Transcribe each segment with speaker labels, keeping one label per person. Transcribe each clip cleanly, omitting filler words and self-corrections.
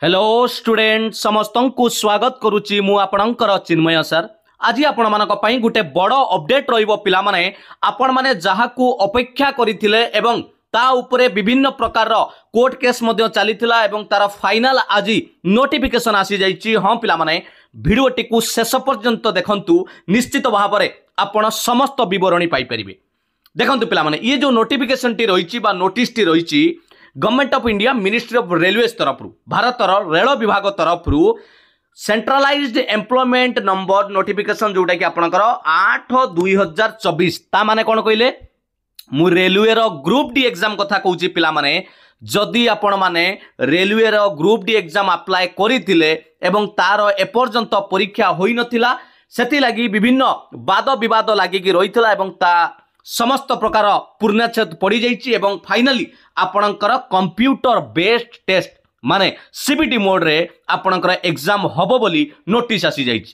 Speaker 1: Hello student समस्त को स्वागत करुच्ची मु आपणकर चिन्मय सर आज आपण मानक पई गुटे बड़ अपडेट रहिबो पिला माने आपण माने जहाकू अपेक्षा करिथिले एवं ता उपरे विभिन्न प्रकार कोर्ट केस मध्य चलीथिला एवं तार फाइनल आज नोटिफिकेशन आसी जाइछि। हां पिला माने भिडियोटी को शेष पर्यंत देखंतु निश्चित भाव में आपण समस्त विवरणी पाई परिबे। देखंतु पिला माने ये जो नोटिफिकेशन टी रहिछि बा नोटिस टी रहिछि government of India ministry of railways तरफ भारत रेल विभाग तरफ सेंट्रलाइज्ड एम्प्लॉयमेंट नंबर नोटिफिकेशन जोटा कि आपनकर 8/2024 ता माने कोन कइले मु रेलवे रो ग्रुप डी एग्जाम कथा कहूची पिला माने जदि आपण माने रेलवे रो ग्रुप डी एग्जाम अप्लाई करिथिले एवं तार एपर्यंत परीक्षा होई नथिला सेति लागि विभिन्न वाद विवाद लागि कि रहितला एवं ता समस्त प्रकार पूर्णच्छेद पड़ी जाइछि एवं फाइनली आपणकर कंप्यूटर बेस्ड टेस्ट माने सीबीटी मोड रे आपणकर एग्जाम हबो बोली नोटिस आसी जाइछि।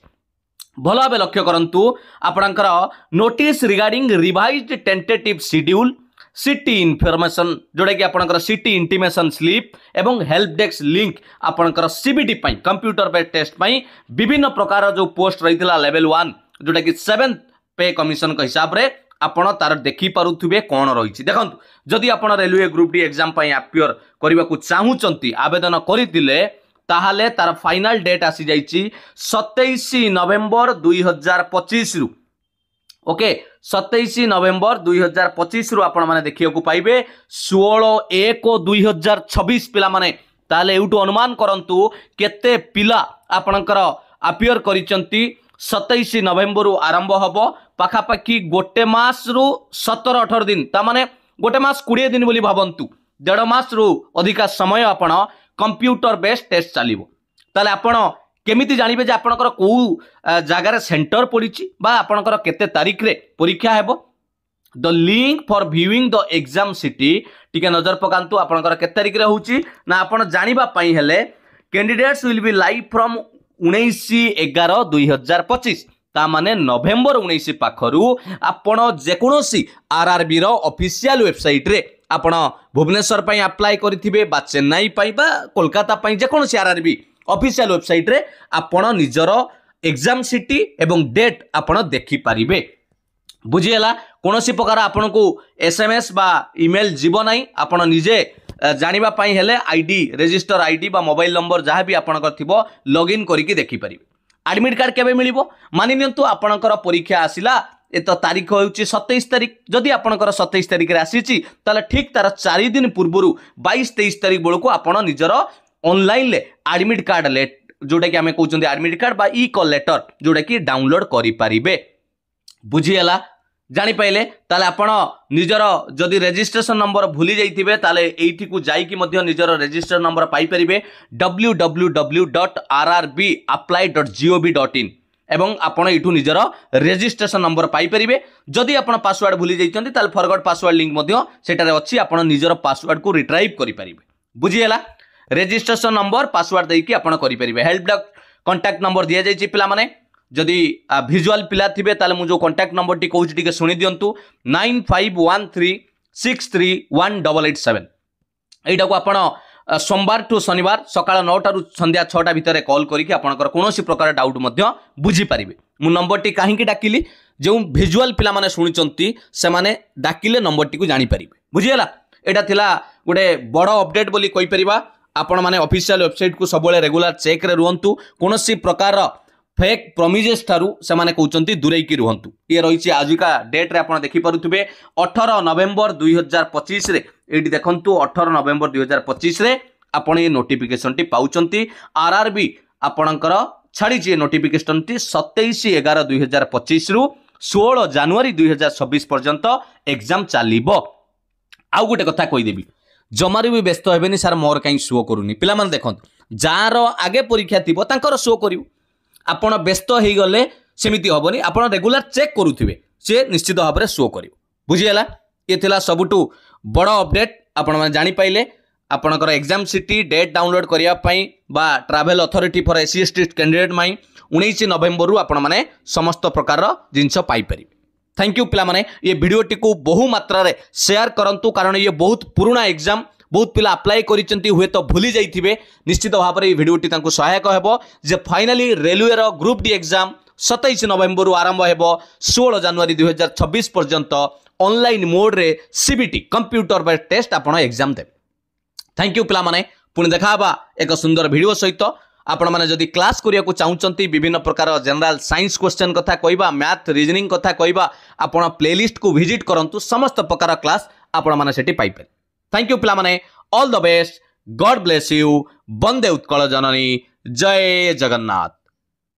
Speaker 1: भलो भाबे लक्ष्य करंतु आपणकर notice regarding revised tentative schedule city information जोड़ा कि आपणकर सिटी इंटीमेशन स्लिप एवं हेल्प डेस्क लिंक आपणकर सीबीटी पई कंप्यूटर बेस्ड टेस्ट पई विभिन्न प्रकार जो पोस्ट रहितला लेवल 1 जोड़ा कि 7th पे कमिशन का हिसाब रे आपण तार देखि पारुथुबे कोन रहिछि। देखंतु जदि आपण रेलवे ग्रुप डी एग्जाम पई अपियर करबा को चाहूचंती आवेदन करितिले ताहाले तार फाइनल डेट आसी जाइछि 27 नवेम्बर 2025 रु ओके 27 नवेम्बर 2025 रु आपण माने देखियो को पाइबे 16/1/2026 पिला माने ताले एउटु अनुमान करंतु केते पिला आपणकर अपियर करिचंती 27 नवेम्बर आरंभ हबो पाखापाखि गोटे मास रु 17-18 दिन ता माने गोटे मास 20 दिन बोली भाबंतु 1.5 मास रु अधिका समय आपण कंप्यूटर बेस्ड टेस्ट चलिबो। ताले आपण केमिति जानिबे जे आपणकर को जगह रे सेंटर पड़िछि बा आपणकर केते तारिख रे परीक्षा हेबो the link for viewing the exam city टिके नजर पकांतु आपणकर केते तारिख रे होउछि ना आपण जानिबा पई हेले candidates will be live from 19/11/2025 ता माने नवेम्बर 19 पाखरु आपण जेकोसी आरआरबी रो ऑफिशियल वेबसाइट रे आपण भुवनेश्वर पई अप्लाई करिथिबे बा चेन्नई पई बा कोलकाता पई जेकोसी आरआरबी ऑफिशियल वेबसाइट रे आपण निजर एग्जाम सिटी एवं डेट आपण देखि परिबे। बुझियला कोनोसी प्रकार आपण को एसएमएस बा ईमेल जीवो नाही आपण निजे जानिबा पाई हेले आईडी रजिस्टर आईडी बा मोबाइल नंबर जहाँ भी आपनकर थिबो लॉगिन करिकि देखि परिबे। एडमिट कार्ड केबे मिलिबो मानि नियंतु आपनकर परीक्षा आसिला ए तो तारीख होउची 27 तारीख जदि आपनकर 27 तारीख रे आसीची ताले ठीक तार 4 दिन पूर्वरु 22-23 तारीख बेलको आपण निजर ऑनलाइन ले एडमिट कार्ड ले जोटा कि हमें कहउचंदी एडमिट कार्ड बा ई कॉल लेटर जोटा कि डाउनलोड करि परिबे। बुझियला जानी पाइले ताले आपण निजर जदि रजिस्ट्रेशन नंबर भूली जाइथिबे ताले एठी को जाई कि मध्य निजर रजिस्टर नंबर पाई परिबे www.rrbapply.gov.in एवं आपण एठू निजर रजिस्ट्रेशन नंबर पाई परिबे। जदि आपण पासवर्ड भूली जाइचंती ताले फॉरगॉट पासवर्ड लिंक मध्य सेटारे अछि आपण निजर पासवर्ड को रिट्राइव करि परिबे। बुझियला रजिस्ट्रेशन नंबर पासवर्ड देकी आपण करि परिबे। हेल्प डेस्क कांटेक्ट नंबर दिया जाइछि पिला माने जदि विजुअल पिला थिबे ताले मु जो कांटेक्ट नंबर टी कहूछि टिके सुनि दियंतु 9513631887 एटा को आपण सोमवार टू शनिवार सकाळ 9 टारु संध्या 6टा भितरे कॉल करिकि आपनकर कोनोसी प्रकार डाउट मध्य बुझी परिबे। मु नंबर टी काहे कि डाकिली जो विजुअल पिला माने सुनिचंती से माने डाकिले नंबर टी को जानि परिबे। बुझियला एटा थिला गोटे बड़ अपडेट बोली कहि परिबा। आपण माने ऑफिशियल वेबसाइट को सबले रेगुलर चेक रे रुहंतु कोनोसी प्रकार फेक प्रमिजेस ठारू से माने कहउचंती दूरे की रुहंतु। ये रहिछि आजिका डेट रे आपण देखि पारुथुबे 18 नवेम्बर 2025 रे एठी देखंतु 18 नवेम्बर 2025 रे आपण ये नोटिफिकेशन टी पाउचंती आरआरबी आपणकर छाडी जे नोटिफिकेशन टी 27/11/2025 रु 16 जनवरी 2026 पर्यंत एग्जाम चलिबो। आउ गोटे कथा कहि देबी जमारू भी व्यस्त हेबेनी सर मोर काई शो करूनी पिला माने देखंतु जार आगे परीक्षा थिबो तांकर शो करिवो आपण व्यस्त हो गले सेमिति हबनी आपण रेगुलर चेक करूथिबे से निश्चित भाव में शो करिवो। बुझियला ये थिला सबुटू बड़ अपडेट आपण माने जानि पाइले आपणकर एग्जाम सिटी डेट डाउनलोड करिया पई बा travel authority for SC ST candidate माई 19 नवेम्बर रु आपण माने समस्त प्रकार जिंस पाई परिबे। थैंक यू पिला माने ये वीडियो टी को बहु मात्रा रे शेयर करंतु कारण ये बहुत पुराना एग्जाम बहुत पिला अप्लाई करिसेंती हुए तो भूली जाइथिबे निश्चित भाव में भिडियोटी तांको सहायक हेबो जे फाइनली रेलवे रो ग्रुप डी एग्जाम 27 नवेम्बर आरंभ हेबो 16 जनवरी 2026 पर्यंत ऑनलाइन मोड रे सीबीटी कंप्यूटर बेस्ड टेस्ट आपण एग्जाम देबे। थैंक यू पिला माने पुणी देखा एक सुंदर वीडियो सहित आपण माने जदि क्लास करिया को चाहुचंती विभिन्न प्रकार जनरल साइंस क्वेश्चन कथा कहबा मैथ रीजनिंग कथा कहबा आपण प्लेलिस्ट को विजिट करंतु समस्त प्रकार क्लास आपण माने सेठी पाइबे। थैंक यू पिला माने all the best god bless you वंदे उत्कल जननी जय जगन्नाथ।